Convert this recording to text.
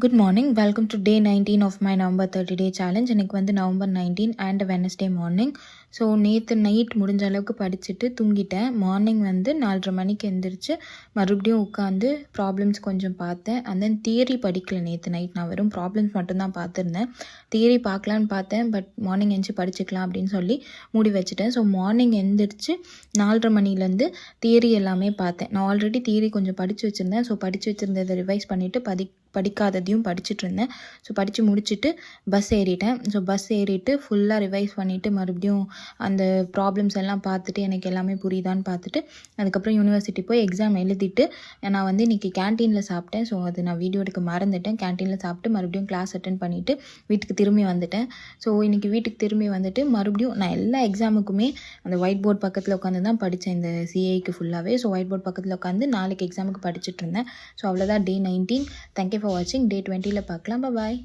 Good morning. Welcome to day 19 of my November 30-day challenge. எனக்கு வந்து November 19 and Wednesday morning. So நேற்று night முடிஞ்ச அளவுக்கு படிச்சுட்டு தூங்கிட்டேன். மார்னிங் வந்து 4:30 மணிக்கு எழுந்திரிச்சு மறுபடியும் உட்காந்து ப்ராப்ளம்ஸ் கொஞ்சம் பார்த்தேன். அண்ட் தென் தியரி படிக்கல நேற்று நைட். நான் வெறும் ப்ராப்ளம்ஸ் மட்டும்தான் பார்த்துருந்தேன். தியரி பார்க்கலான்னு பார்த்தேன், பட் மார்னிங் எழுந்துச்சி படிச்சுக்கலாம் அப்படின்னு சொல்லி மூடி வச்சுட்டேன். ஸோ மார்னிங் எழுந்திரிச்சு 4:30 மணிலேருந்து தியரி எல்லாமே பார்த்தேன். நான் ஆல்ரெடி தியரி கொஞ்சம் படித்து வச்சுருந்தேன். ஸோ படித்து வச்சுருந்ததை ரிவைஸ் பண்ணிவிட்டு படிக்காததையும் படிச்சுட்டு இருந்தேன். ஸோ படித்து முடிச்சுட்டு பஸ் ஏறிட்டேன். ஸோ பஸ் ஏறிட்டு ஃபுல்லாக ரிவைஸ் பண்ணிவிட்டு மறுபடியும் அந்த ப்ராப்ளம்ஸ் எல்லாம் பார்த்துட்டு எனக்கு எல்லாமே புரியுதான்னு பார்த்துட்டு அதுக்கப்புறம் யூனிவர்சிட்டி போய் எக்ஸாம் எழுதிட்டு நான் வந்து இன்றைக்கி கேன்டீனில் சாப்பிட்டேன். ஸோ அது நான் வீடியோ எடுக்க மறந்துட்டேன். கேன்டீனில் சாப்பிட்டு மறுபடியும் கிளாஸ் அட்டென்ட் பண்ணிவிட்டு வீட்டுக்கு திரும்பி வந்துட்டேன். ஸோ இன்றைக்கி வீட்டுக்கு திரும்பி வந்துட்டு மறுபடியும் நான் எல்லா எக்ஸாமுக்குமே அந்த ஒயிட் போர்ட் பக்கத்தில் உட்காந்து தான் படித்தேன், இந்த சிஏக்கு ஃபுல்லாகவே. ஸோ ஒயிட் போர்ட் பக்கத்தில் உட்காந்து நாளைக்கு எக்ஸாமுக்கு படிச்சுட்டு இருந்தேன். ஸோ அவ்வளோதான் டே 19. தேங்க்யூ ஃபார் வாட்சிங். டே 20ல் பார்க்கலாம். பாய்.